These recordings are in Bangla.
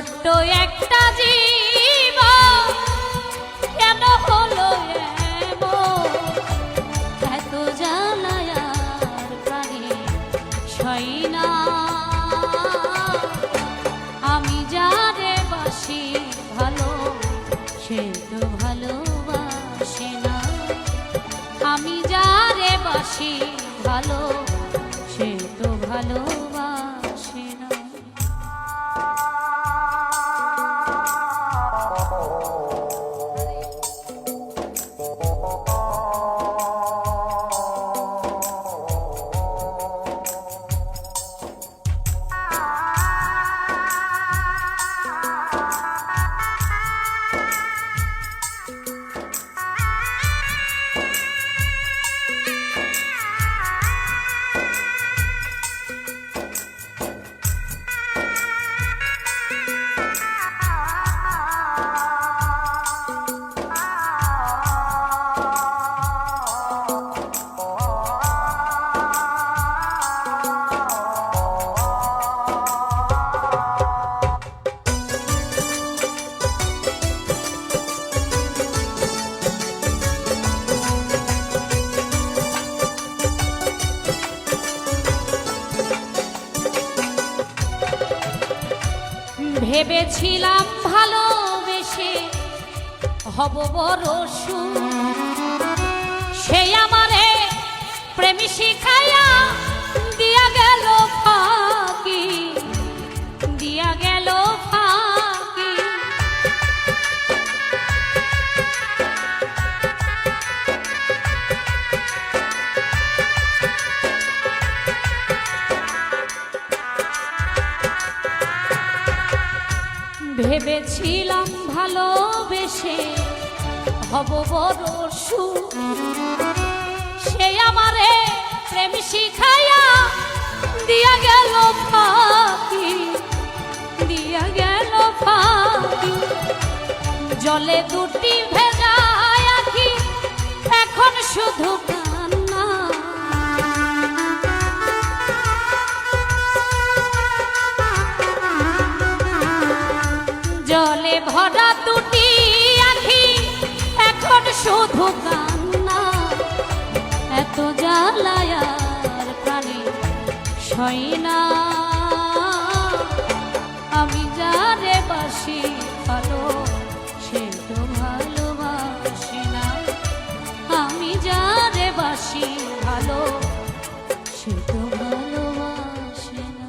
ছোট্ট একটা জীবন কেন হলো এমন, এত জ্বালায় আর প্রাণে সই না। আমি যারে বাসি ভালো সে তো ভালোবাসে না, আমি যারে বাসি ভালো সে তো ভালোবাসে না। ভেবেছিলাম ভালোবেসে হব বড় সুখ, সেই আমারে প্রেম শিখাইয়া দিয়া গেল ফাঁকি, দিয়া গেল ফাঁকি। ভেবেছিলাম ভালোবেসে হব বড় সুখ, সে আমারে প্রেম শিখাইয়া দিয়া গেল ফাঁকি, দিয়া গেল ফাঁকি। জলে দুটি ভেজা আখি এখন শুধু কান্না, জলে ভরা দুটি আখি এখন শুধু কান্না। এত জ্বালায় আর প্রাণে সই না, আমি যারে বাসি ভালো সে তো ভালোবাসে না, আমি যারে বাসি ভালো সে তো ভালোবাসে না।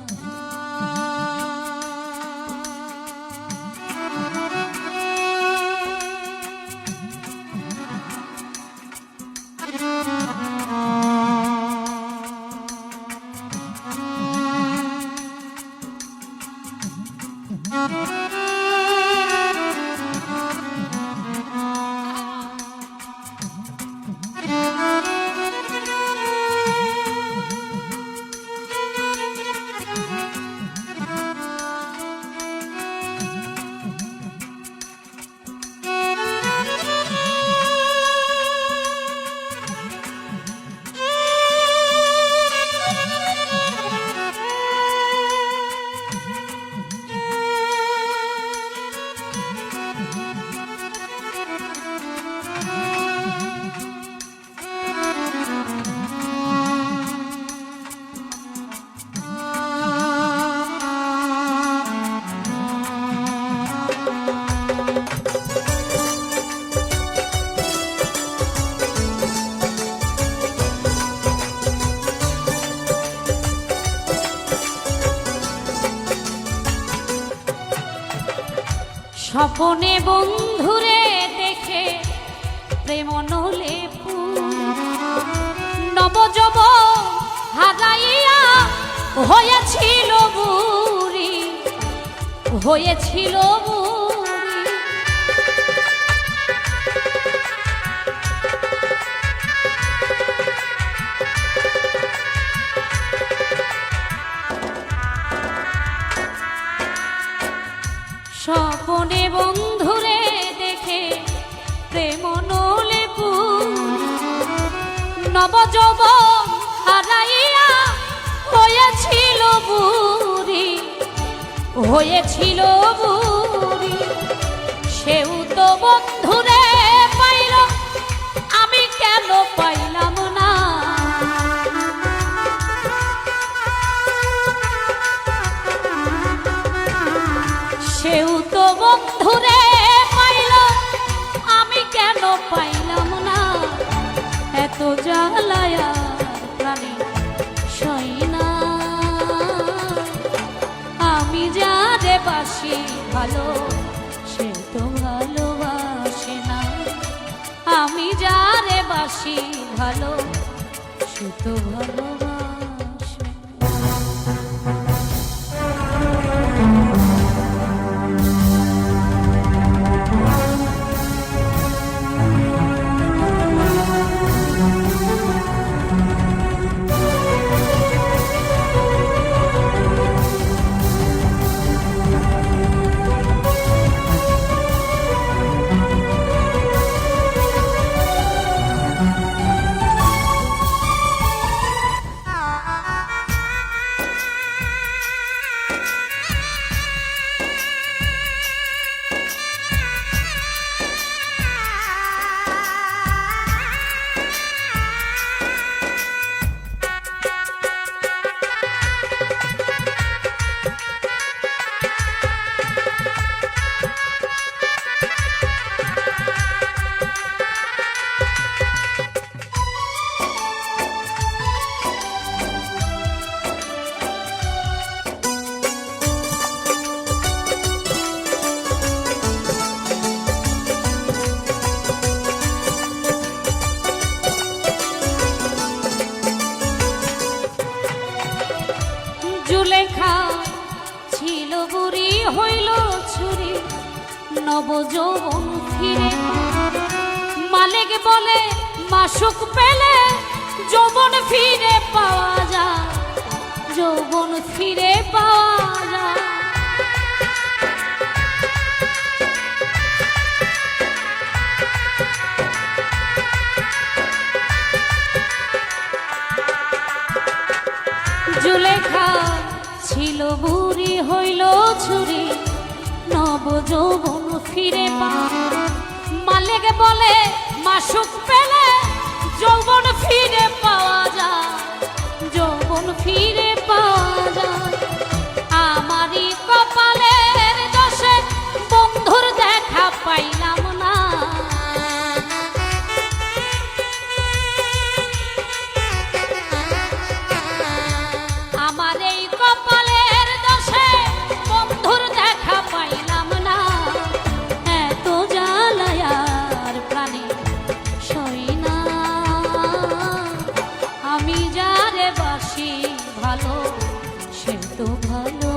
স্বপনে বন্ধুরে দেখে প্রেম নলে নবযব হারাইয়া হয়েছিল বুড়ি, হয়েছিল বুড়ি। স্বপনে বন্ধুরে দেখে প্রেম নলে নবযৌবন হারাইয়া হয়েছিল বুড়ি, হয়েছিল বুড়ি, সেও তো বন্ধুরে পাইল, আমি কেন পাইলাম না। সেও তো বন্ধুরে পাইল, আমি কেন পাইলাম না। এত জ্বালায়া প্রাণী সই না, আমি যারে বাসি ভালো সে তো ভালোবাসে না। আমি যারে বাসি ভালো সে তো ভালোবাসে না। জুলেখা ছিল বুড়ি, হইল ছুরি, নব যৌবন ফিরে। মালিক বলে মাসুক পেলে যৌবন ফিরে পাওয়া যায়, যৌবন ফিরে পাওয়া যায়। জুলেখা ছিল বুড়ি, হইল ছুরি, নব যৌবন ফিরে পায়। মালিক বলে মাসুক পেলে যৌবন ফিরে পাওয়া যায়, যৌবন ফিরে পাওয়া যায়। আমারই কপালের দোষে বন্ধুর দেখা পাইলাম না। আমার এই কপালের দোষে বন্ধুর দেখা পাইলাম না। এত জ্বালায়ার প্রাণে সই না, আমি যারে বাসি ভালো সে তো ভালো